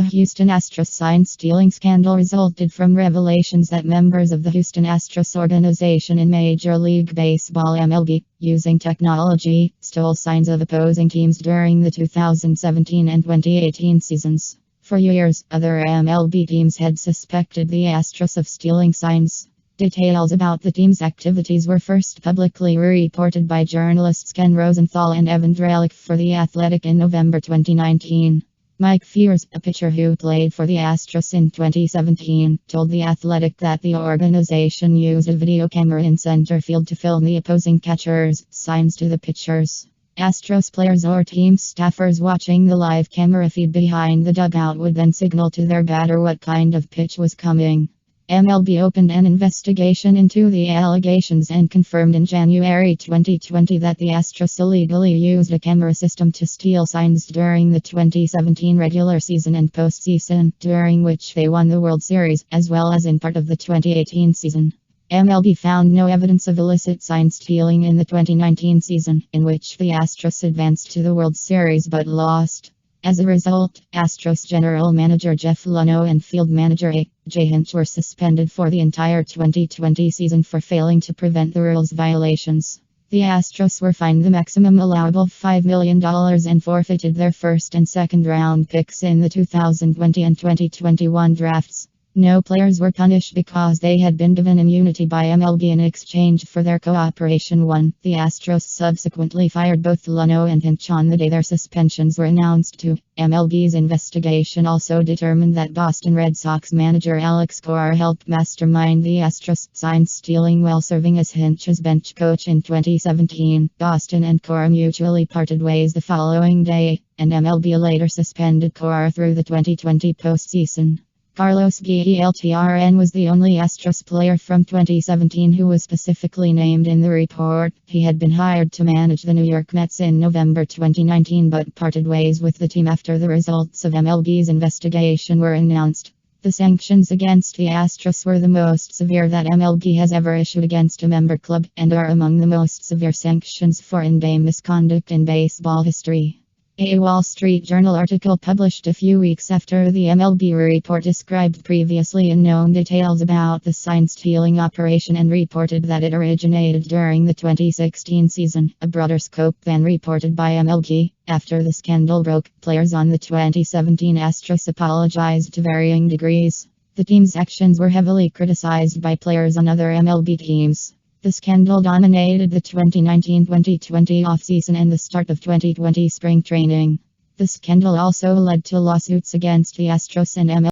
Houston Astros sign stealing scandal resulted from revelations that members of the Houston Astros organization in Major League Baseball (MLB), using technology, stole signs of opposing teams during the 2017 and 2018 seasons. For years, other MLB teams had suspected the Astros of stealing signs. Details about the team's activities were first publicly reported by journalists Ken Rosenthal and Evan Drellich for The Athletic in November 2019. Mike Fiers, a pitcher who played for the Astros in 2017, told The Athletic that the organization used a video camera in center field to film the opposing catchers' signs to the pitchers. Astros players or team staffers watching the live camera feed behind the dugout would then signal to their batter what kind of pitch was coming. MLB opened an investigation into the allegations and confirmed in January 2020 that the Astros illegally used a camera system to steal signs during the 2017 regular season and postseason, during which they won the World Series, as well as in part of the 2018 season. MLB found no evidence of illicit sign stealing in the 2019 season, in which the Astros advanced to the World Series but lost. As a result, Astros general manager Jeff Luhnow and field manager A.J. Hinch were suspended for the entire 2020 season for failing to prevent the rules violations. The Astros were fined the maximum allowable $5 million and forfeited their first and second round picks in the 2020 and 2021 drafts. No players were punished because they had been given immunity by MLB in exchange for their cooperation. The Astros subsequently fired both Luhnow and Hinch on the day their suspensions were announced. MLB's investigation also determined that Boston Red Sox manager Alex Cora helped mastermind the Astros sign stealing while serving as Hinch's bench coach in 2017. Boston and Cora mutually parted ways the following day, and MLB later suspended Cora through the 2020 postseason. Carlos Guillermo was the only Astros player from 2017 who was specifically named in the report. He had been hired to manage the New York Mets in November 2019 but parted ways with the team after the results of MLB's investigation were announced. The sanctions against the Astros were the most severe that MLB has ever issued against a member club and are among the most severe sanctions for in-game misconduct in baseball history. A Wall Street Journal article published a few weeks after the MLB report described previously unknown details about the sign stealing operation and reported that it originated during the 2016 season, a broader scope than reported by MLB. After the scandal broke, players on the 2017 Astros apologized to varying degrees. The team's actions were heavily criticized by players on other MLB teams. The scandal dominated the 2019-2020 offseason and the start of 2020 spring training. The scandal also led to lawsuits against the Astros and MLB.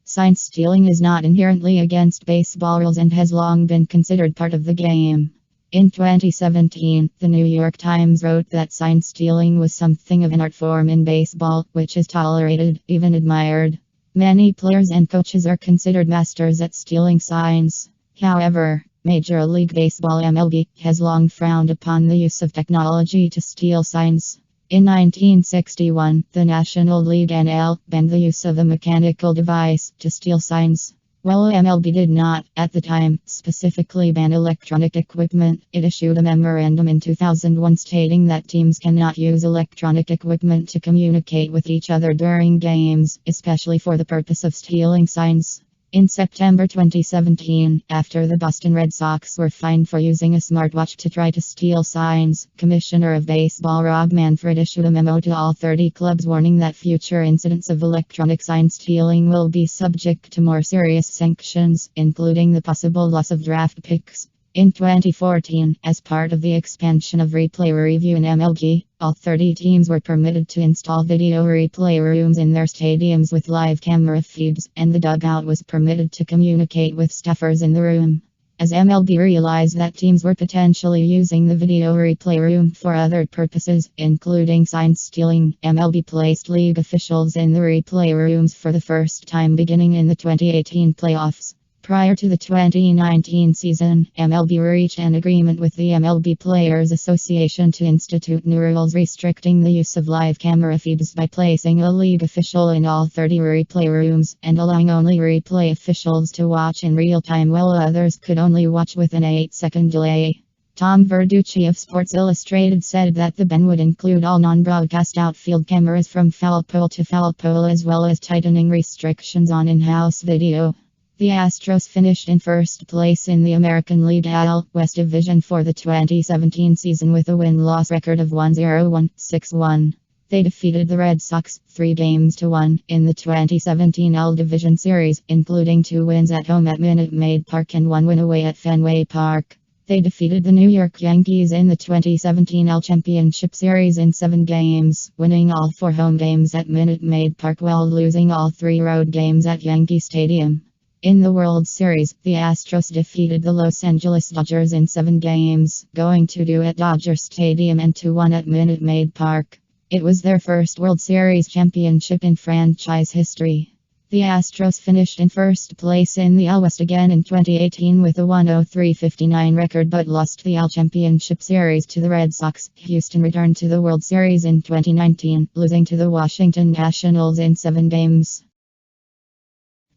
Sign stealing is not inherently against baseball rules and has long been considered part of the game. In 2017, the New York Times wrote that sign stealing was something of an art form in baseball, which is tolerated, even admired. Many players and coaches are considered masters at stealing signs. However, Major League Baseball (MLB) has long frowned upon the use of technology to steal signs. In 1961, the National League (NL) banned the use of a mechanical device to steal signs. While MLB did not, at the time, specifically ban electronic equipment, it issued a memorandum in 2001 stating that teams cannot use electronic equipment to communicate with each other during games, especially for the purpose of stealing signs. In September 2017, after the Boston Red Sox were fined for using a smartwatch to try to steal signs, Commissioner of Baseball Rob Manfred issued a memo to all 30 clubs warning that future incidents of electronic sign stealing will be subject to more serious sanctions, including the possible loss of draft picks. In 2014, as part of the expansion of replay review in MLB, all 30 teams were permitted to install video replay rooms in their stadiums with live camera feeds, and the dugout was permitted to communicate with staffers in the room. As MLB realized that teams were potentially using the video replay room for other purposes, including sign stealing, MLB placed league officials in the replay rooms for the first time beginning in the 2018 playoffs. Prior to the 2019 season, MLB reached an agreement with the MLB Players Association to institute new rules restricting the use of live camera feeds by placing a league official in all 30 replay rooms and allowing only replay officials to watch in real time while others could only watch with an 8-second delay. Tom Verducci of Sports Illustrated said that the ban would include all non-broadcast outfield cameras from foul pole to foul pole, as well as tightening restrictions on in-house video. The Astros finished in first place in the American League AL West Division for the 2017 season with a win-loss record of 1-0-1-6-1. They defeated the Red Sox 3-1 in the 2017 AL Division Series, including 2 wins at home at Minute Maid Park and 1 win away at Fenway Park. They defeated the New York Yankees in the 2017 AL Championship Series in 7 games, winning all 4 home games at Minute Maid Park while losing all 3 road games at Yankee Stadium. In the World Series, the Astros defeated the Los Angeles Dodgers in 7 games, going 2-2 at Dodger Stadium and 2-1 at Minute Maid Park. It was their first World Series championship in franchise history. The Astros finished in first place in the AL West again in 2018 with a 103-59 record, but lost the AL Championship Series to the Red Sox. Houston returned to the World Series in 2019, losing to the Washington Nationals in 7 games.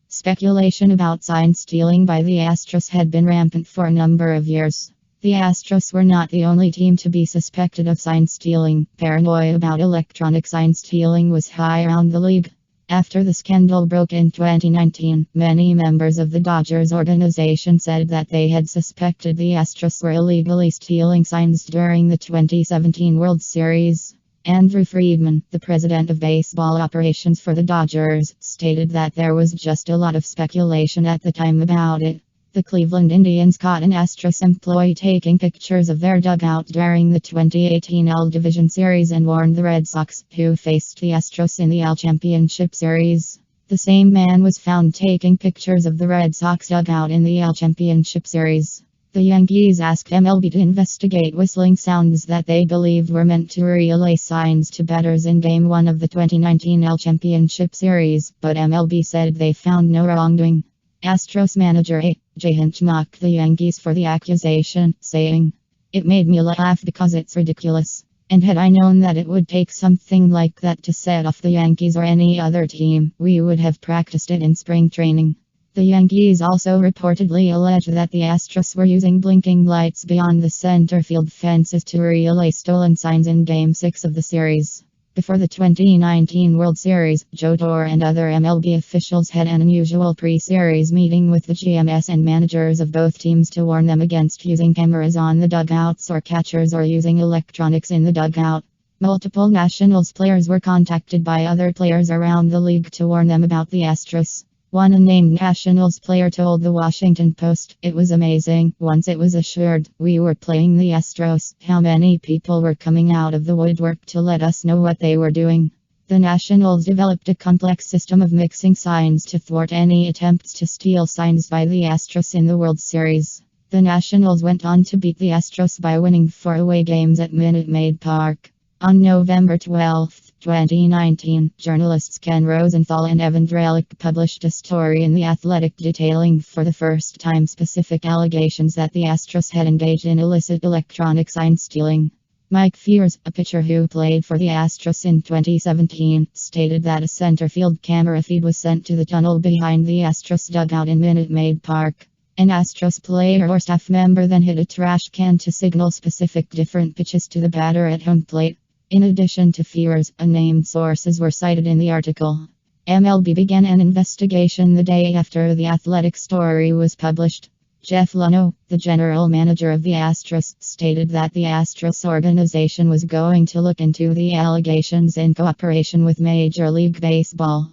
Speculation about sign stealing by the Astros had been rampant for a number of years. The Astros were not the only team to be suspected of sign stealing. Paranoia about electronic sign stealing was high around the league. After the scandal broke in 2019, many members of the Dodgers organization said that they had suspected the Astros were illegally stealing signs during the 2017 World Series. Andrew Friedman, the president of baseball operations for the Dodgers, stated that there was just a lot of speculation at the time about it. The Cleveland Indians caught an Astros employee taking pictures of their dugout during the 2018 AL Division Series and warned the Red Sox, who faced the Astros in the AL Championship Series. The same man was found taking pictures of the Red Sox dugout in the AL Championship Series. The Yankees asked MLB to investigate whistling sounds that they believed were meant to relay signs to batters in Game 1 of the 2019 AL Championship Series, but MLB said they found no wrongdoing. Astros manager A.J. Hinch mocked the Yankees for the accusation, saying, "It made me laugh because it's ridiculous. And had I known that it would take something like that to set off the Yankees or any other team, we would have practiced it in spring training." The Yankees also reportedly alleged that the Astros were using blinking lights beyond the center field fences to relay stolen signs in Game 6 of the series. Before the 2019 World Series, Joe Torre and other MLB officials had an unusual pre-series meeting with the GMs and managers of both teams to warn them against using cameras on the dugouts or catchers or using electronics in the dugout. Multiple Nationals players were contacted by other players around the league to warn them about the Astros. One unnamed Nationals player told the Washington Post, "It was amazing. Once it was assured we were playing the Astros, how many people were coming out of the woodwork to let us know what they were doing." The Nationals developed a complex system of mixing signs to thwart any attempts to steal signs by the Astros in the World Series. The Nationals went on to beat the Astros by winning 4 away games at Minute Maid Park. On November 12, 2019, journalists Ken Rosenthal and Evan Drellich published a story in The Athletic detailing for the first time specific allegations that the Astros had engaged in illicit electronic sign stealing. Mike Fiers, a pitcher who played for the Astros in 2017, stated that a center field camera feed was sent to the tunnel behind the Astros dugout in Minute Maid Park. An Astros player or staff member then hit a trash can to signal specific different pitches to the batter at home plate. In addition to Fiers, unnamed sources were cited in the article. MLB began an investigation the day after the Athletic story was published. Jeff Luhnow, the general manager of the Astros, stated that the Astros organization was going to look into the allegations in cooperation with Major League Baseball.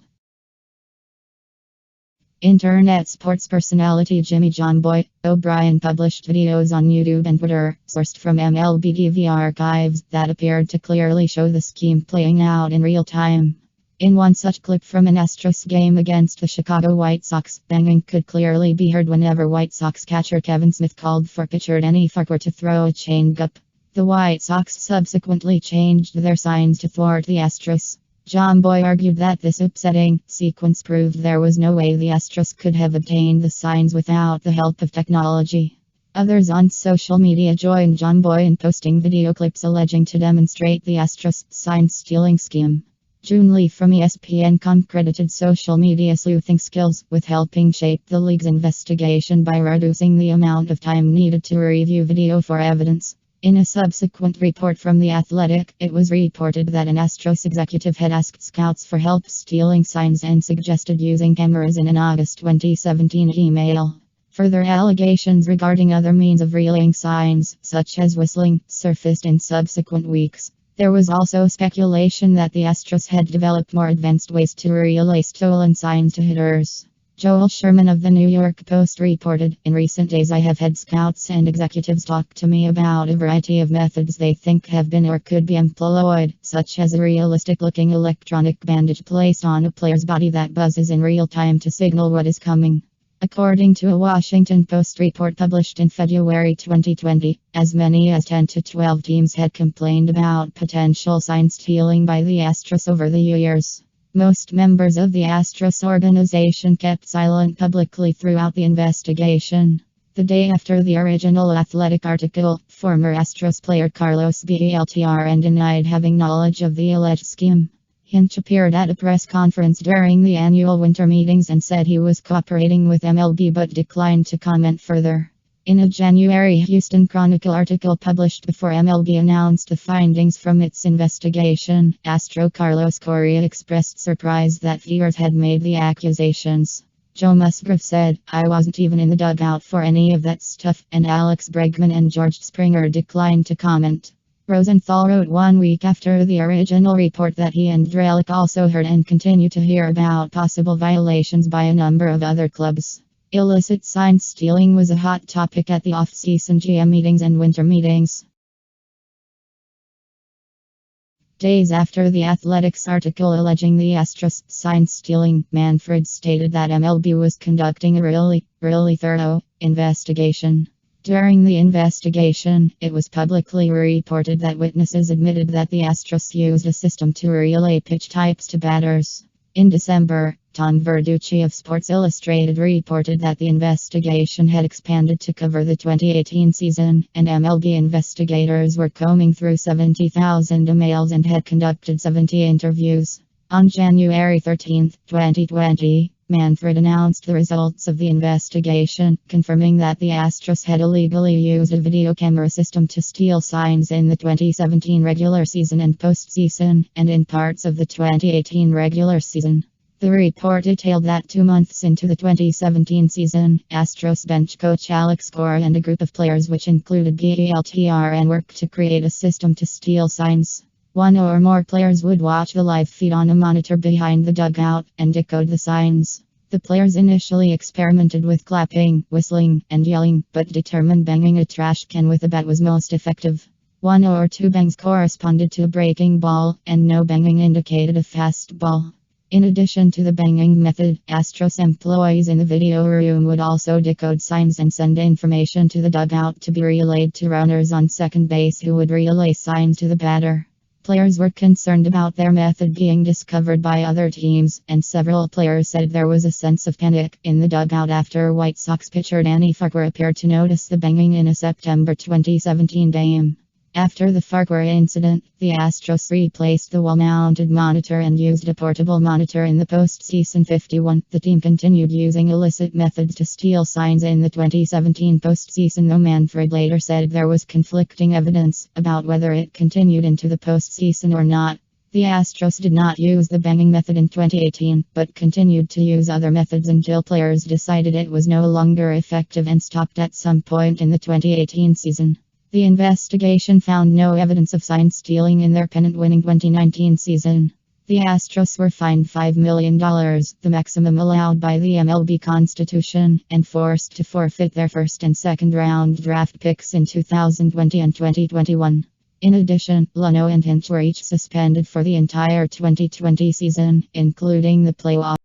Internet sports personality Jimmy John Boy O'Brien published videos on YouTube and Twitter, sourced from MLB TV archives, that appeared to clearly show the scheme playing out in real time. In one such clip from an Astros game against the Chicago White Sox, banging could clearly be heard whenever White Sox catcher Kevin Smith called for pitcher Danny Farquhar to throw a changeup. The White Sox subsequently changed their signs to thwart the Astros. John Boy argued that this upsetting sequence proved there was no way the Astros could have obtained the signs without the help of technology. Others on social media joined John Boy in posting video clips alleging to demonstrate the Astros sign stealing scheme. June Lee from ESPN.com credited social media sleuthing skills with helping shape the league's investigation by reducing the amount of time needed to review video for evidence. In a subsequent report from The Athletic, it was reported that an Astros executive had asked scouts for help stealing signs and suggested using cameras in an August 2017 email. Further allegations regarding other means of relaying signs, such as whistling, surfaced in subsequent weeks. There was also speculation that the Astros had developed more advanced ways to relay stolen signs to hitters. Joel Sherman of the New York Post reported, "In recent days I have had scouts and executives talk to me about a variety of methods they think have been or could be employed, such as a realistic-looking electronic bandage placed on a player's body that buzzes in real time to signal what is coming." According to a Washington Post report published in February 2020, as many as 10 to 12 teams had complained about potential sign stealing by the Astros over the years. Most members of the Astros organization kept silent publicly throughout the investigation. The day after the original Athletic article, former Astros player Carlos Beltran denied having knowledge of the alleged scheme. Hinch appeared at a press conference during the annual winter meetings and said he was cooperating with MLB but declined to comment further. In a January Houston Chronicle article published before MLB announced the findings from its investigation, Astro Carlos Correa expressed surprise that Fiers had made the accusations. Joe Musgrove said, "I wasn't even in the dugout for any of that stuff," and Alex Bregman and George Springer declined to comment. Rosenthal wrote 1 week after the original report that he and Drellich also heard and continue to hear about possible violations by a number of other clubs. Illicit sign stealing was a hot topic at the off-season GM meetings and winter meetings. Days after the Athletics article alleging the Astros sign stealing, Manfred stated that MLB was conducting a really thorough investigation. During the investigation, it was publicly reported that witnesses admitted that the Astros used a system to relay pitch types to batters. In December, Tom Verducci of Sports Illustrated reported that the investigation had expanded to cover the 2018 season, and MLB investigators were combing through 70,000 emails and had conducted 70 interviews. On January 13, 2020, Manfred announced the results of the investigation, confirming that the Astros had illegally used a video camera system to steal signs in the 2017 regular season and postseason, and in parts of the 2018 regular season. The report detailed that 2 months into the 2017 season, Astros bench coach Alex Cora and a group of players which included Beltran worked to create a system to steal signs. One or more players would watch the live feed on a monitor behind the dugout and decode the signs. The players initially experimented with clapping, whistling, and yelling, but determined banging a trash can with a bat was most effective. 1 or 2 bangs corresponded to a breaking ball, and no banging indicated a fast ball. In addition to the banging method, Astros employees in the video room would also decode signs and send information to the dugout to be relayed to runners on second base who would relay signs to the batter. Players were concerned about their method being discovered by other teams, and several players said there was a sense of panic in the dugout after White Sox pitcher Danny Farquhar appeared to notice the banging in a September 2017 game. After the Farquhar incident, the Astros replaced the wall-mounted monitor and used a portable monitor in the postseason 51. The team continued using illicit methods to steal signs in the 2017 postseason, though Manfred later said there was conflicting evidence about whether it continued into the postseason or not. The Astros did not use the banging method in 2018, but continued to use other methods until players decided it was no longer effective and stopped at some point in the 2018 season. The investigation found no evidence of sign stealing in their pennant-winning 2019 season. The Astros were fined $5 million, the maximum allowed by the MLB Constitution, and forced to forfeit their first and second round draft picks in 2020 and 2021. In addition, Luno and Hinch were each suspended for the entire 2020 season, including the playoffs.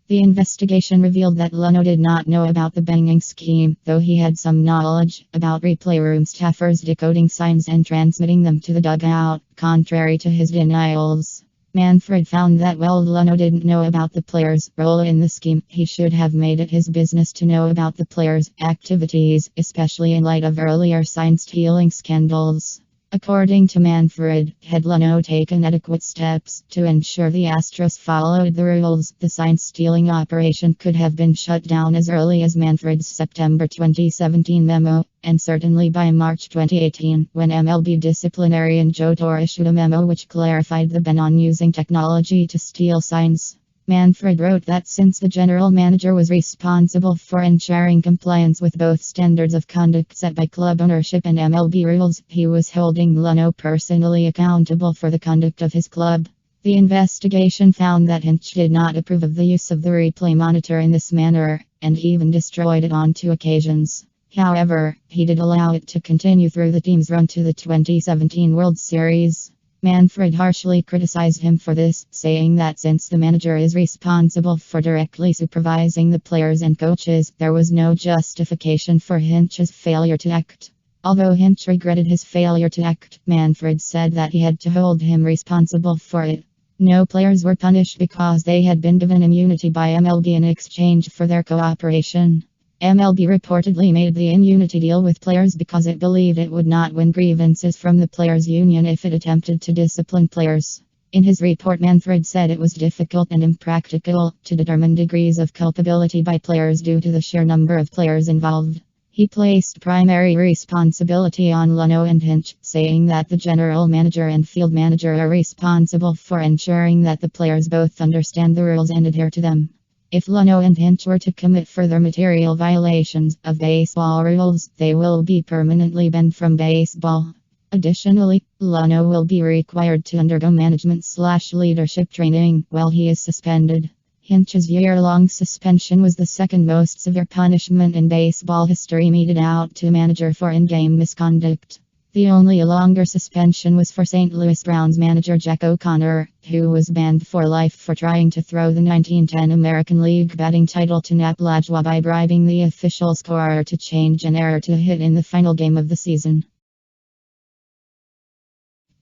The investigation revealed that Luno did not know about the banging scheme, though he had some knowledge about replay room staffers decoding signs and transmitting them to the dugout, contrary to his denials. Manfred found that while Luno didn't know about the players' role in the scheme, he should have made it his business to know about the players' activities, especially in light of earlier sign stealing scandals. According to Manfred, had Leno taken adequate steps to ensure the Astros followed the rules, the sign-stealing operation could have been shut down as early as Manfred's September 2017 memo, and certainly by March 2018, when MLB disciplinarian Joe Torre issued a memo which clarified the ban on using technology to steal signs. Manfred wrote that since the general manager was responsible for ensuring compliance with both standards of conduct set by club ownership and MLB rules, he was holding Leno personally accountable for the conduct of his club. The investigation found that Hinch did not approve of the use of the replay monitor in this manner, and he even destroyed it on 2 occasions. However, he did allow it to continue through the team's run to the 2017 World Series. Manfred harshly criticized him for this, saying that since the manager is responsible for directly supervising the players and coaches, there was no justification for Hinch's failure to act. Although Hinch regretted his failure to act, Manfred said that he had to hold him responsible for it. No players were punished because they had been given immunity by MLB in exchange for their cooperation. MLB reportedly made the immunity deal with players because it believed it would not win grievances from the players' union if it attempted to discipline players. In his report, Manfred said it was difficult and impractical to determine degrees of culpability by players due to the sheer number of players involved. He placed primary responsibility on Leno and Hinch, saying that the general manager and field manager are responsible for ensuring that the players both understand the rules and adhere to them. If Leno and Hinch were to commit further material violations of baseball rules, they will be permanently banned from baseball. Additionally, Leno will be required to undergo management/leadership training while he is suspended. Hinch's year-long suspension was the second most severe punishment in baseball history meted out to a manager for in-game misconduct. The only longer suspension was for St. Louis Browns manager Jack O'Connor, who was banned for life for trying to throw the 1910 American League batting title to Napalajwa by bribing the official scorer to change an error to a hit in the final game of the season.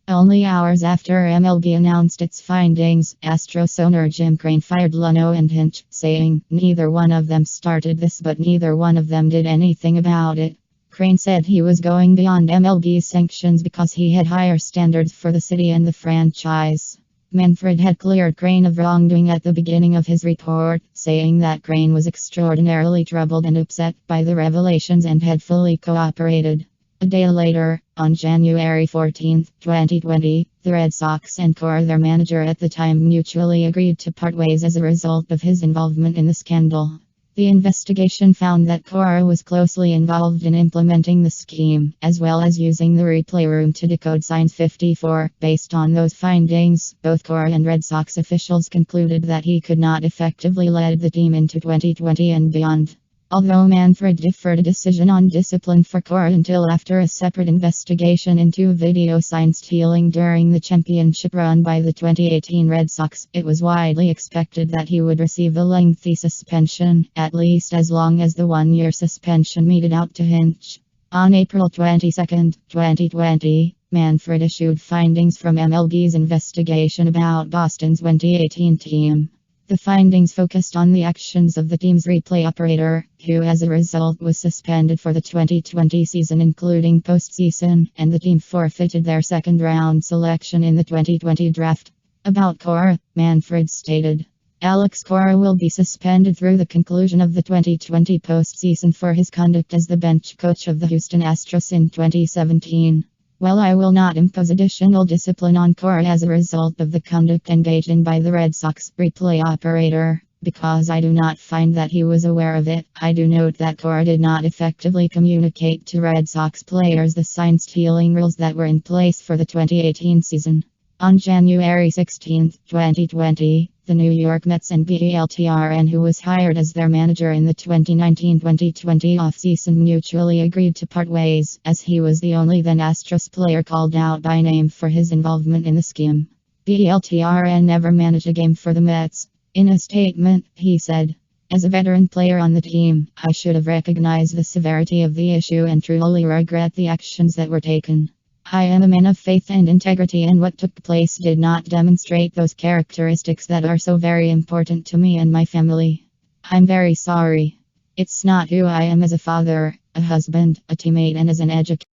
Only hours after MLB announced its findings, Astros owner Jim Crane fired Leno and Hinch, saying, "Neither one of them started this, but neither one of them did anything about it." Crane said he was going beyond MLB's sanctions because he had higher standards for the city and the franchise. Manfred had cleared Crane of wrongdoing at the beginning of his report, saying that Crane was extraordinarily troubled and upset by the revelations and had fully cooperated. A day later, on January 14, 2020, the Red Sox and Cora, their manager at the time, mutually agreed to part ways as a result of his involvement in the scandal. The investigation found that Cora was closely involved in implementing the scheme, as well as using the replay room to decode signs 54. Based on those findings, both Cora and Red Sox officials concluded that he could not effectively lead the team into 2020 and beyond. Although Manfred deferred a decision on discipline for Cora until after a separate investigation into video sign stealing during the championship run by the 2018 Red Sox, it was widely expected that he would receive a lengthy suspension, at least as long as the one-year suspension meted out to Hinch. On April 22, 2020, Manfred issued findings from MLB's investigation about Boston's 2018 team. The findings focused on the actions of the team's replay operator, who as a result was suspended for the 2020 season including postseason, and the team forfeited their second-round selection in the 2020 draft. About Cora, Manfred stated, "Alex Cora will be suspended through the conclusion of the 2020 postseason for his conduct as the bench coach of the Houston Astros in 2017. While I will not impose additional discipline on Cora as a result of the conduct engaged in by the Red Sox replay operator, because I do not find that he was aware of it, I do note that Cora did not effectively communicate to Red Sox players the sign stealing rules that were in place for the 2018 season." On January 16, 2020, the New York Mets and BELTRN, who was hired as their manager in the 2019-2020 offseason, mutually agreed to part ways, as he was the only then Astros player called out by name for his involvement in the scheme. BELTRN never managed a game for the Mets. In a statement, he said, "As a veteran player on the team, I should have recognized the severity of the issue and truly regret the actions that were taken. I am a man of faith and integrity, and what took place did not demonstrate those characteristics that are so very important to me and my family. I'm very sorry. It's not who I am as a father, a husband, a teammate, and as an educator."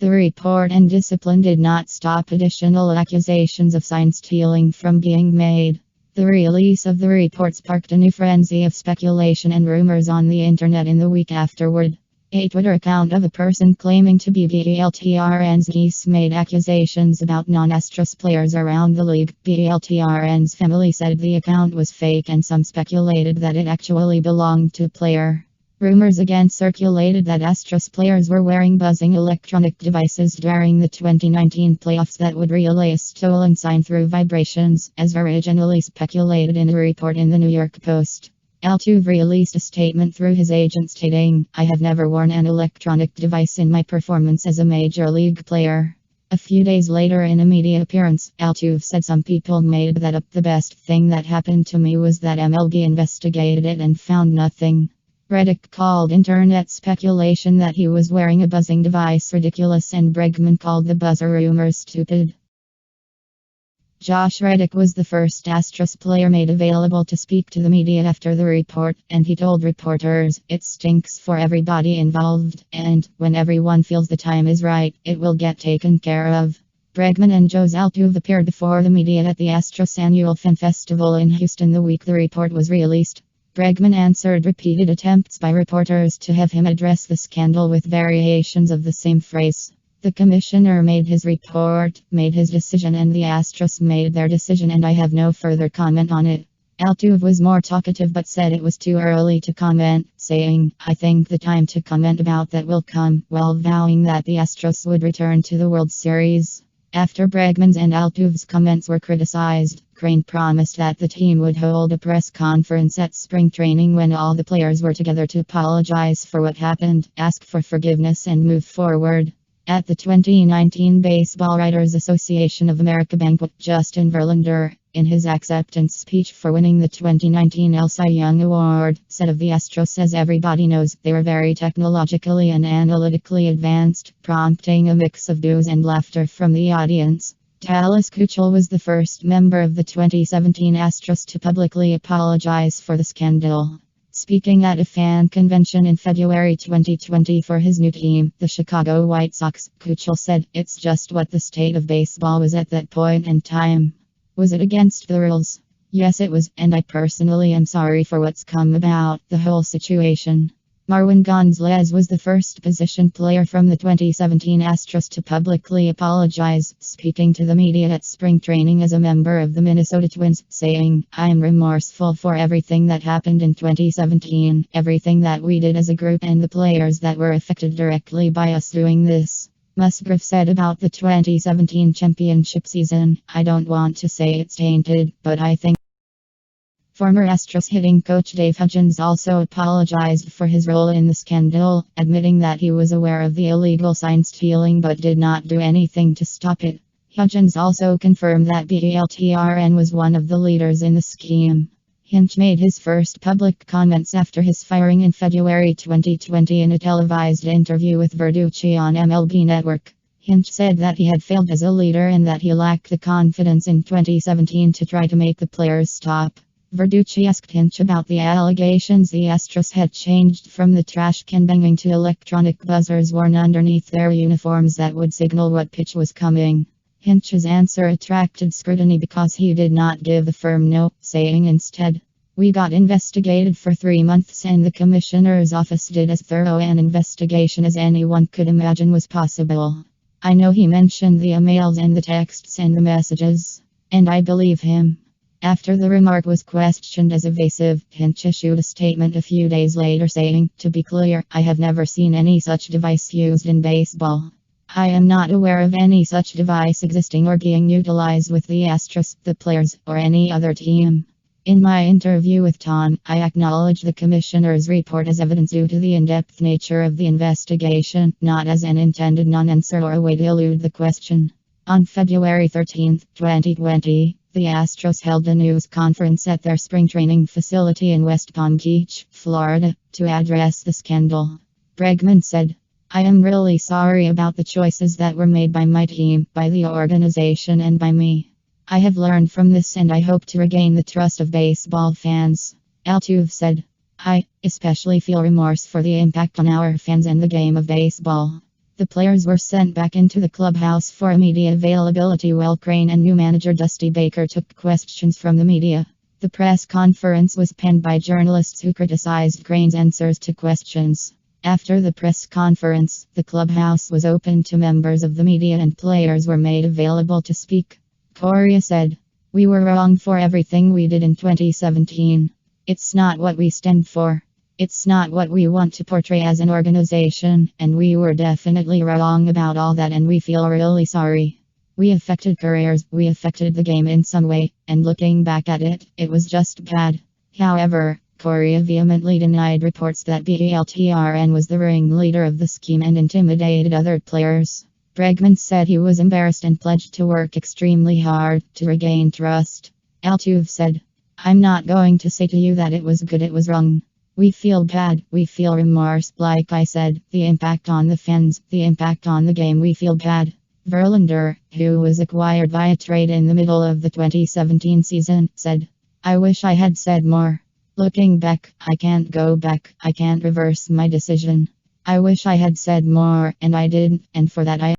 The report and discipline did not stop additional accusations of sign stealing from being made. The release of the report sparked a new frenzy of speculation and rumors on the internet in the week afterward. A Twitter account of a person claiming to be BLTRN's geese made accusations about non-Astros players around the league. BLTRN's family said the account was fake and some speculated that it actually belonged to a player. Rumors again circulated that Astros players were wearing buzzing electronic devices during the 2019 playoffs that would relay a stolen sign through vibrations, as originally speculated in a report in the New York Post. Altuve released a statement through his agent stating, "I have never worn an electronic device in my performance as a major league player." A few days later in a media appearance, Altuve said, "Some people made that up. The best thing that happened to me was that MLB investigated it and found nothing." Reddick called internet speculation that he was wearing a buzzing device ridiculous, and Bregman called the buzzer rumors stupid. Josh Reddick was the first Astros player made available to speak to the media after the report, and he told reporters, "It stinks for everybody involved, and when everyone feels the time is right, it will get taken care of." Bregman and Jose Altuve appeared before the media at the Astros annual fan festival in Houston the week the report was released. Bregman answered repeated attempts by reporters to have him address the scandal with variations of the same phrase. The commissioner made his report, made his decision, and the Astros made their decision, and I have no further comment on it. Altuve was more talkative but said it was too early to comment, saying, "I think the time to comment about that will come," while vowing that the Astros would return to the World Series. After Bregman's and Altuve's comments were criticized, Crane promised that the team would hold a press conference at spring training when all the players were together to apologize for what happened, ask for forgiveness, and move forward. At the 2019 Baseball Writers Association of America banquet, Justin Verlander, in his acceptance speech for winning the 2019 Cy Young Award, said of the Astros, "As everybody knows, they were very technologically and analytically advanced," prompting a mix of boos and laughter from the audience. Dallas Keuchel was the first member of the 2017 Astros to publicly apologize for the scandal. Speaking at a fan convention in February 2020 for his new team, the Chicago White Sox, Keuchel said, "It's just what the state of baseball was at that point in time." Was it against the rules? Yes, it was, and I personally am sorry for what's come about the whole situation. Marwin Gonzalez was the first position player from the 2017 Astros to publicly apologize, speaking to the media at spring training as a member of the Minnesota Twins, saying, "I'm remorseful for everything that happened in 2017, everything that we did as a group, and the players that were affected directly by us doing this." Musgrove said about the 2017 championship season, "I don't want to say it's tainted, but I think." Former Astros hitting coach Dave Hudgens also apologized for his role in the scandal, admitting that he was aware of the illegal sign stealing but did not do anything to stop it. Hudgens also confirmed that BLTRN was one of the leaders in the scheme. Hinch made his first public comments after his firing in February 2020 in a televised interview with Verducci on MLB Network. Hinch said that he had failed as a leader and that he lacked the confidence in 2017 to try to make the players stop. Verducci asked Hinch about the allegations the Astros had changed from the trash can banging to electronic buzzers worn underneath their uniforms that would signal what pitch was coming. Hinch's answer attracted scrutiny because he did not give a firm no, saying instead, "We got investigated for 3 months and the commissioner's office did as thorough an investigation as anyone could imagine was possible." I know he mentioned the emails and the texts and the messages, and I believe him. After the remark was questioned as evasive, Hinch issued a statement a few days later saying, "To be clear, I have never seen any such device used in baseball. I am not aware of any such device existing or being utilized with the Astros, the players, or any other team." In my interview with Tom, I acknowledged the commissioner's report as evidence due to the in-depth nature of the investigation, not as an intended non-answer or a way to elude the question. On February 13, 2020, the Astros held a news conference at their spring training facility in West Palm Beach, Florida, to address the scandal. Bregman said, "I am really sorry about the choices that were made by my team, by the organization, and by me. I have learned from this and I hope to regain the trust of baseball fans." Altuve said, "I especially feel remorse for the impact on our fans and the game of baseball. The players were sent back into the clubhouse for immediate availability while Crane and new manager Dusty Baker took questions from the media. The press conference was penned by journalists who criticized Crane's answers to questions. After the press conference, the clubhouse was open to members of the media and players were made available to speak. Correa said, "We were wrong for everything we did in 2017. It's not what we stand for. It's not what we want to portray as an organization, and we were definitely wrong about all that and we feel really sorry. We affected careers, we affected the game in some way, and looking back at it, it was just bad." However, Correa vehemently denied reports that Beltran was the ringleader of the scheme and intimidated other players. Bregman said he was embarrassed and pledged to work extremely hard to regain trust. Altuve said, "I'm not going to say to you that it was good, it was wrong. We feel bad, we feel remorse. Like I said, the impact on the fans, the impact on the game, we feel bad." Verlander, who was acquired via trade in the middle of the 2017 season, said, "I wish I had said more. Looking back, I can't go back, I can't reverse my decision. I wish I had said more, and I didn't, and for that I..."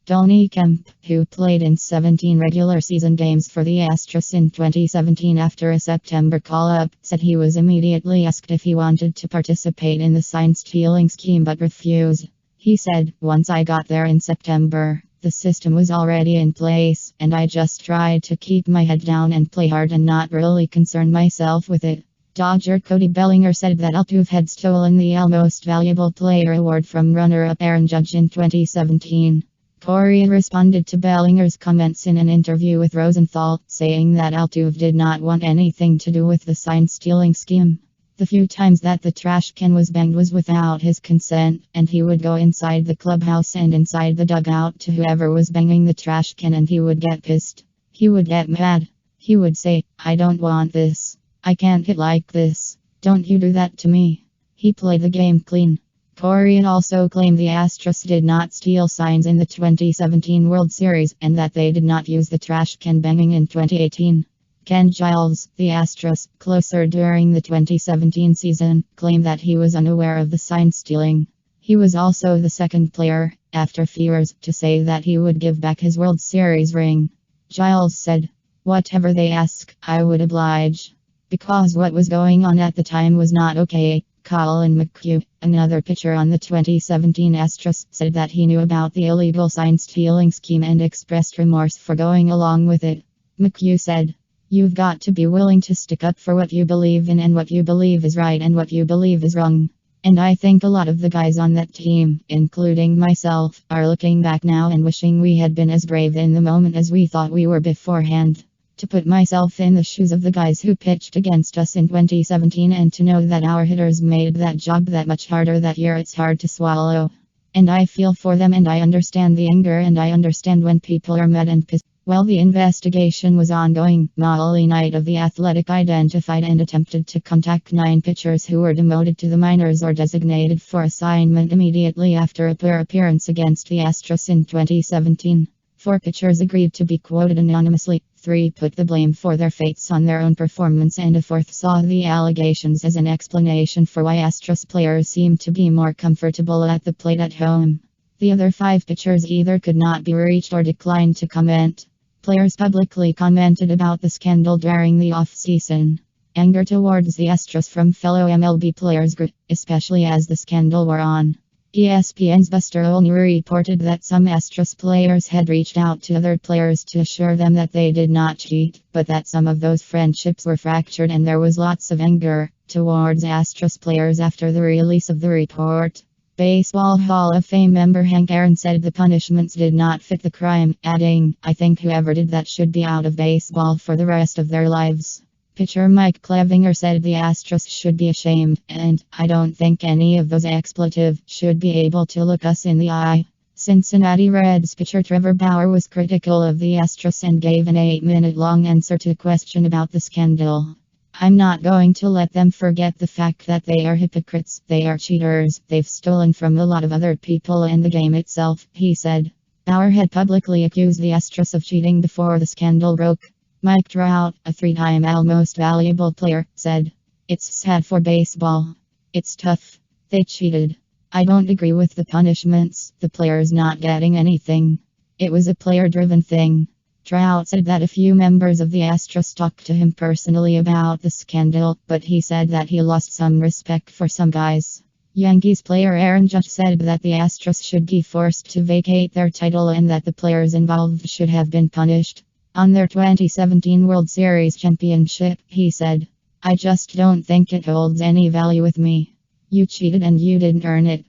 Tony Kemp, who played in 17 regular season games for the Astros in 2017 after a September call-up, said he was immediately asked if he wanted to participate in the sign stealing scheme but refused. He said, "Once I got there in September, the system was already in place, and I just tried to keep my head down and play hard and not really concern myself with it." Dodger Cody Bellinger said that Altuve had stolen the All Most Valuable Player award from runner-up Aaron Judge in 2017. Correa responded to Bellinger's comments in an interview with Rosenthal, saying that Altuve did not want anything to do with the sign-stealing scheme. The few times that the trash can was banged was without his consent, and he would go inside the clubhouse and inside the dugout to whoever was banging the trash can and he would get pissed. He would get mad. He would say, "I don't want this. I can't hit like this. Don't you do that to me." He played the game clean. Correa also claimed the Astros did not steal signs in the 2017 World Series and that they did not use the trash can banging in 2018. Ken Giles, the Astros closer during the 2017 season, claimed that he was unaware of the sign stealing. He was also the second player, after Fiers, to say that he would give back his World Series ring. Giles said, "Whatever they ask, I would oblige. Because what was going on at the time was not okay." Colin McHugh, another pitcher on the 2017 Astros, said that he knew about the illegal sign stealing scheme and expressed remorse for going along with it. McHugh said, "You've got to be willing to stick up for what you believe in and what you believe is right and what you believe is wrong. And I think a lot of the guys on that team, including myself, are looking back now and wishing we had been as brave in the moment as we thought we were beforehand. To put myself in the shoes of the guys who pitched against us in 2017 and to know that our hitters made that job that much harder that year, it's hard to swallow. And I feel for them and I understand the anger and I understand when people are mad and pissed." While the investigation was ongoing, Molly Knight of The Athletic identified and attempted to contact 9 pitchers who were demoted to the minors or designated for assignment immediately after a poor appearance against the Astros in 2017. 4 pitchers agreed to be quoted anonymously, 3 put the blame for their fates on their own performance, and a 4th saw the allegations as an explanation for why Astros players seemed to be more comfortable at the plate at home. The other 5 pitchers either could not be reached or declined to comment. Players publicly commented about the scandal during the off-season. Anger towards the Astros from fellow MLB players grew, especially as the scandal wore on. ESPN's Buster Olney reported that some Astros players had reached out to other players to assure them that they did not cheat, but that some of those friendships were fractured and there was lots of anger towards Astros players after the release of the report. Baseball Hall of Fame member Hank Aaron said the punishments did not fit the crime, adding, "I think whoever did that should be out of baseball for the rest of their lives." Pitcher Mike Clevinger said the Astros should be ashamed, and I don't think any of those expletives should be able to look us in the eye. Cincinnati Reds pitcher Trevor Bauer was critical of the Astros and gave an 8-minute-long answer to a question about the scandal. "I'm not going to let them forget the fact that they are hypocrites, they are cheaters, they've stolen from a lot of other people and the game itself," he said. Bauer had publicly accused the Astros of cheating before the scandal broke. Mike Trout, a 3-time All Most Valuable Player, said, "It's sad for baseball. It's tough. They cheated. I don't agree with the punishments, the players not getting anything. It was a player-driven thing. Trout said that a few members of the Astros talked to him personally about the scandal, but he said that he lost some respect for some guys. Yankees player Aaron Judge said that the Astros should be forced to vacate their title and that the players involved should have been punished. On their 2017 World Series championship, he said, "I just don't think it holds any value with me. You cheated and you didn't earn it."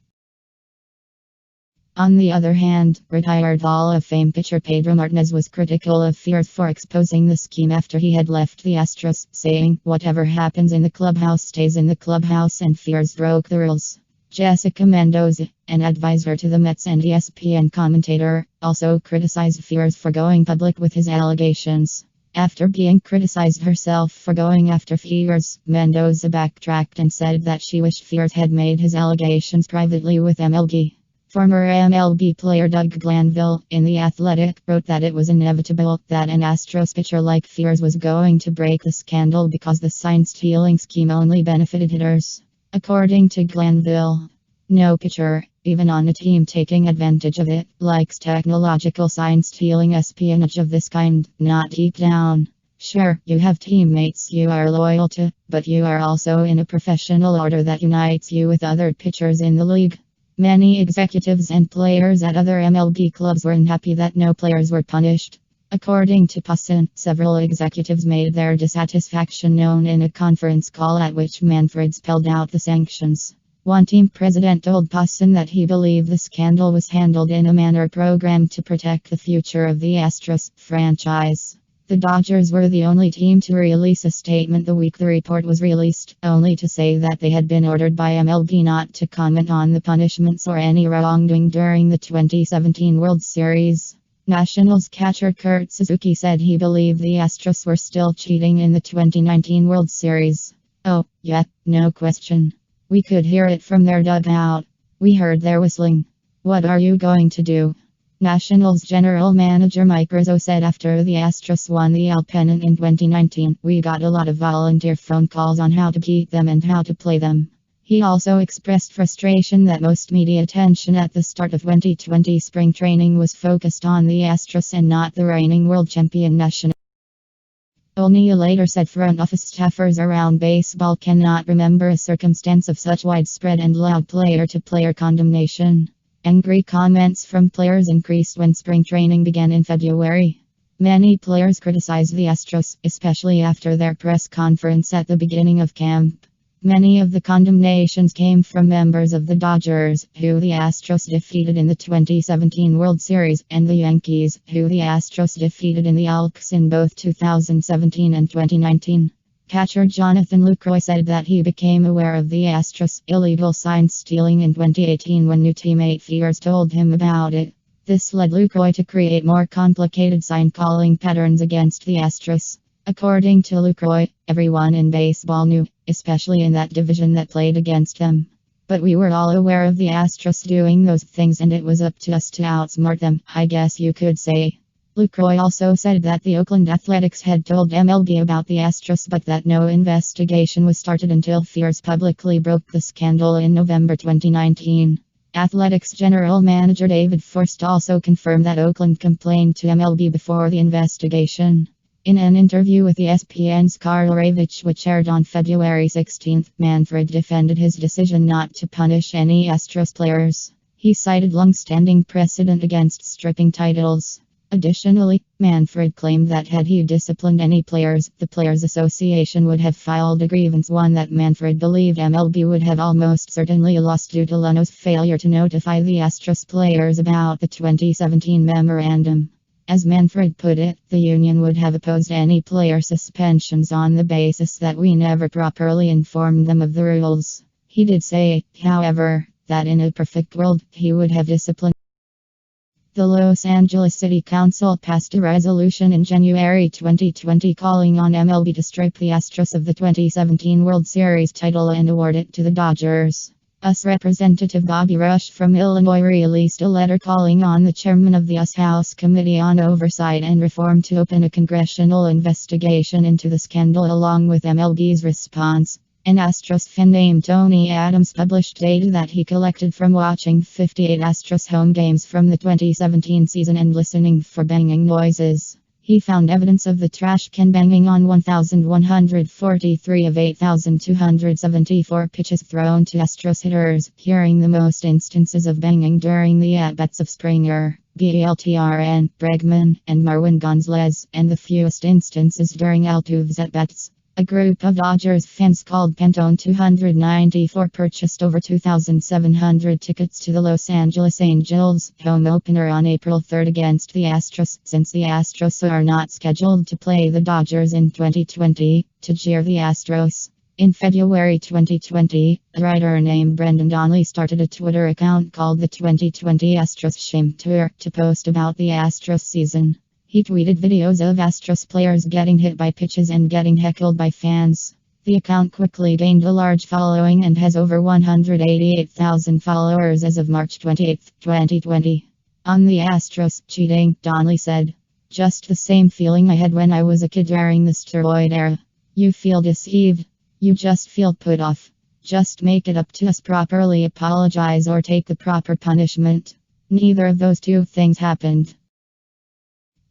On the other hand, retired Hall of Fame pitcher Pedro Martinez was critical of Fiers for exposing the scheme after he had left the Astros, saying, "Whatever happens in the clubhouse stays in the clubhouse and Fiers broke the rules." Jessica Mendoza, an advisor to the Mets and ESPN commentator, also criticized Fiers for going public with his allegations. After being criticized herself for going after Fiers, Mendoza backtracked and said that she wished Fiers had made his allegations privately with MLB. Former MLB player Doug Glanville, in The Athletic, wrote that it was inevitable that an Astros pitcher like Fiers was going to break the scandal because the sign-stealing scheme only benefited hitters. According to Glanville, no pitcher, even on a team taking advantage of it, likes technological sign-stealing espionage of this kind, not deep down. Sure, you have teammates you are loyal to, but you are also in a professional order that unites you with other pitchers in the league. Many executives and players at other MLB clubs were unhappy that no players were punished. According to Pussin, several executives made their dissatisfaction known in a conference call at which Manfred spelled out the sanctions. One team president told Pussin that he believed the scandal was handled in a manner programmed to protect the future of the Astros franchise. The Dodgers were the only team to release a statement the week the report was released, only to say that they had been ordered by MLB not to comment on the punishments or any wrongdoing during the 2017 World Series. Nationals catcher Kurt Suzuki said he believed the Astros were still cheating in the 2019 World Series. "Oh, yeah, no question. We could hear it from their dugout. We heard their whistling. What are you going to do?" Nationals general manager Mike Rizzo said after the Astros won the AL pennant in 2019, "We got a lot of volunteer phone calls on how to beat them and how to play them." He also expressed frustration that most media attention at the start of 2020 spring training was focused on the Astros and not the reigning world champion Nationals. O'Neill later said front office staffers around baseball cannot remember a circumstance of such widespread and loud player-to-player condemnation. Angry comments from players increased when spring training began in February. Many players criticized the Astros, especially after their press conference at the beginning of camp. Many of the condemnations came from members of the Dodgers, who the Astros defeated in the 2017 World Series, and the Yankees, who the Astros defeated in the Elks in both 2017 and 2019. Catcher Jonathan Lucroy said that he became aware of the Astros' illegal sign stealing in 2018 when new teammate Fiers told him about it. This led Lucroy to create more complicated sign calling patterns against the Astros. According to Lucroy, everyone in baseball knew, especially in that division that played against them. "But we were all aware of the Astros doing those things and it was up to us to outsmart them, I guess you could say." Lucroy also said that the Oakland Athletics had told MLB about the Astros but that no investigation was started until Fiers publicly broke the scandal in November 2019. Athletics general manager David Forst also confirmed that Oakland complained to MLB before the investigation. In an interview with ESPN's Carl Ravitch, which aired on February 16, Manfred defended his decision not to punish any Astros players. He cited long-standing precedent against stripping titles. Additionally, Manfred claimed that had he disciplined any players, the Players Association would have filed a grievance, one that Manfred believed MLB would have almost certainly lost due to Leno's failure to notify the Astros players about the 2017 memorandum. As Manfred put it, the union would have opposed any player suspensions on the basis that we never properly informed them of the rules. He did say, however, that in a perfect world, he would have disciplined. The Los Angeles City Council passed a resolution in January 2020 calling on MLB to strip the Astros of the 2017 World Series title and award it to the Dodgers. US Representative Bobby Rush from Illinois released a letter calling on the chairman of the US House Committee on Oversight and Reform to open a congressional investigation into the scandal along with MLB's response. An Astros fan named Tony Adams published data that he collected from watching 58 Astros home games from the 2017 season and listening for banging noises. He found evidence of the trash can banging on 1,143 of 8,274 pitches thrown to Astros hitters, hearing the most instances of banging during the at-bats of Springer, Beltran, Bregman, and Marwin Gonzalez, and the fewest instances during Altuve's at-bats. A group of Dodgers fans called Pantone 294 purchased over 2,700 tickets to the Los Angeles Angels home opener on April 3 against the Astros. Since the Astros are not scheduled to play the Dodgers in 2020, to cheer the Astros. In February 2020, a writer named Brendan Donnelly started a Twitter account called the 2020 Astros Shame Tour to post about the Astros season. He tweeted videos of Astros players getting hit by pitches and getting heckled by fans. The account quickly gained a large following and has over 188,000 followers as of March 28, 2020. On the Astros cheating, Donnelly said, "Just the same feeling I had when I was a kid during the steroid era. You feel deceived. You just feel put off. Just make it up to us, properly apologize, or take the proper punishment. Neither of those two things happened."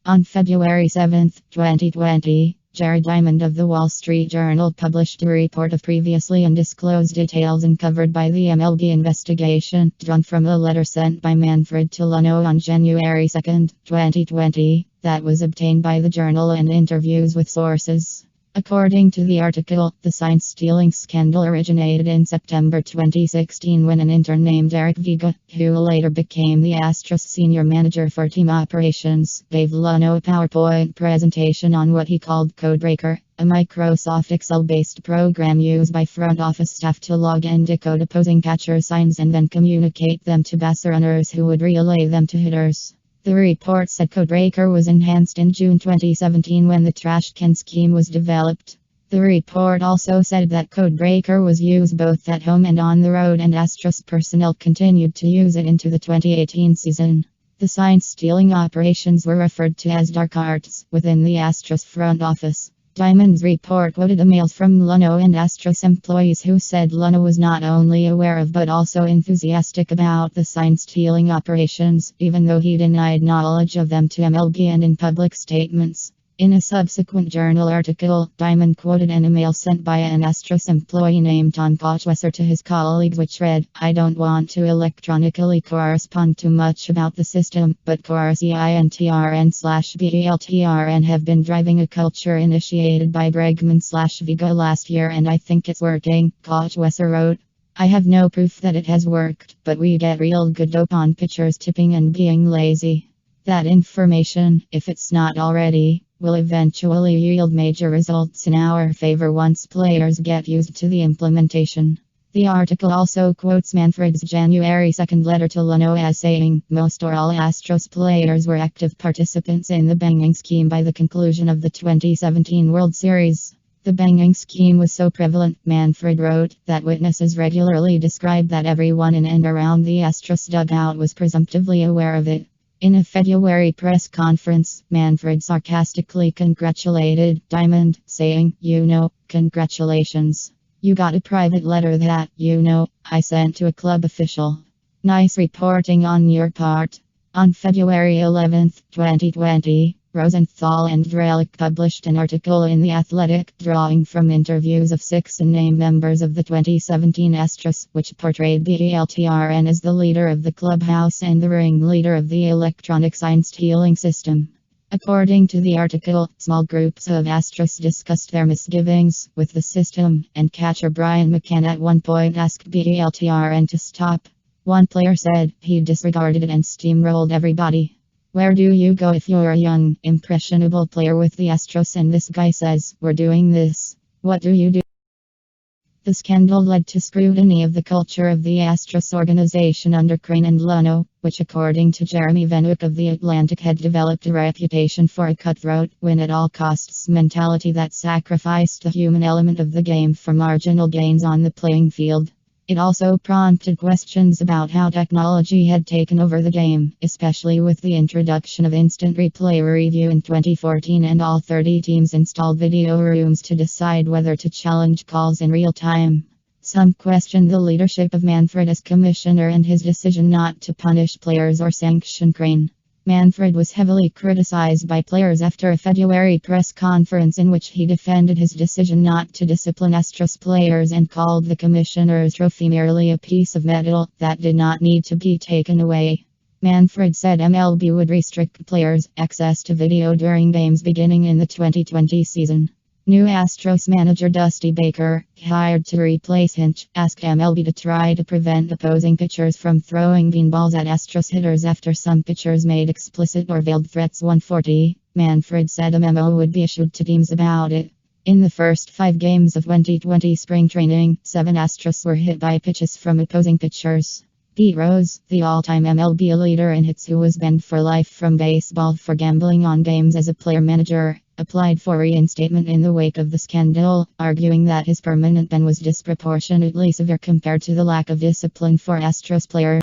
On February 7, 2020, Jared Diamond of the Wall Street Journal published a report of previously undisclosed details uncovered by the MLB investigation, drawn from a letter sent by Manfred to Luno on January 2, 2020, that was obtained by the Journal and interviews with sources. According to the article, the sign stealing scandal originated in September 2016 when an intern named Eric Vega, who later became the Astros senior manager for team operations, gave Luno a PowerPoint presentation on what he called Codebreaker, a Microsoft Excel-based program used by front office staff to log and decode opposing catcher signs and then communicate them to base runners who would relay them to hitters. The report said Codebreaker was enhanced in June 2017 when the trash can scheme was developed. The report also said that Codebreaker was used both at home and on the road, and Astros personnel continued to use it into the 2018 season. The sign stealing operations were referred to as dark arts within the Astros front office. Diamond's report quoted emails from Luno and Astros employees who said Luno was not only aware of but also enthusiastic about the sign stealing operations, even though he denied knowledge of them to MLB and in public statements. In a subsequent Journal article, Diamond quoted an email sent by an Astros employee named Tom Kochwesser to his colleagues, which read, "I don't want to electronically correspond too much about the system, but CORSEINTRN/BELTRN have been driving a culture initiated by Bregman/Vega last year, and I think it's working," Kochwesser wrote. "I have no proof that it has worked, but we get real good dope on pitchers tipping and being lazy. That information, if it's not already, will eventually yield major results in our favor once players get used to the implementation." The article also quotes Manfred's January 2 letter to Luno as saying, "Most or all Astros players were active participants in the banging scheme by the conclusion of the 2017 World Series. The banging scheme was so prevalent," Manfred wrote, "that witnesses regularly described that everyone in and around the Astros dugout was presumptively aware of it." In a February press conference, Manfred sarcastically congratulated Diamond, saying, "Congratulations. You got a private letter that, I sent to a club official. Nice reporting on your part." On February 11, 2020, Rosenthal and Drellich published an article in The Athletic, drawing from interviews of 6 unnamed members of the 2017 Astros, which portrayed Beltran as the leader of the clubhouse and the ringleader of the electronic sign stealing system. According to the article, small groups of Astros discussed their misgivings with the system, and catcher Brian McCann at one point asked Beltran to stop. One player said he disregarded it and steamrolled everybody. "Where do you go if you're a young, impressionable player with the Astros and this guy says, 'We're doing this'? What do you do?" The scandal led to scrutiny of the culture of the Astros organization under Crane and Luno, which according to Jeremy Venwick of The Atlantic had developed a reputation for a cutthroat, win-at-all-costs mentality that sacrificed the human element of the game for marginal gains on the playing field. It also prompted questions about how technology had taken over the game, especially with the introduction of instant replay review in 2014 and all 30 teams installed video rooms to decide whether to challenge calls in real time. Some questioned the leadership of Manfred as commissioner and his decision not to punish players or sanction Crane. Manfred was heavily criticized by players after a February press conference in which he defended his decision not to discipline Astros players and called the commissioner's trophy merely a piece of metal that did not need to be taken away. Manfred said MLB would restrict players' access to video during games beginning in the 2020 season. New Astros manager Dusty Baker, hired to replace Hinch, asked MLB to try to prevent opposing pitchers from throwing beanballs at Astros hitters after some pitchers made explicit or veiled threats. 140. Manfred said a memo would be issued to teams about it. In the first 5 games of 2020 spring training, 7 Astros were hit by pitches from opposing pitchers. Pete Rose, the all-time MLB leader in hits who was banned for life from baseball for gambling on games as a player-manager, applied for reinstatement in the wake of the scandal, arguing that his permanent ban was disproportionately severe compared to the lack of discipline for Astros players.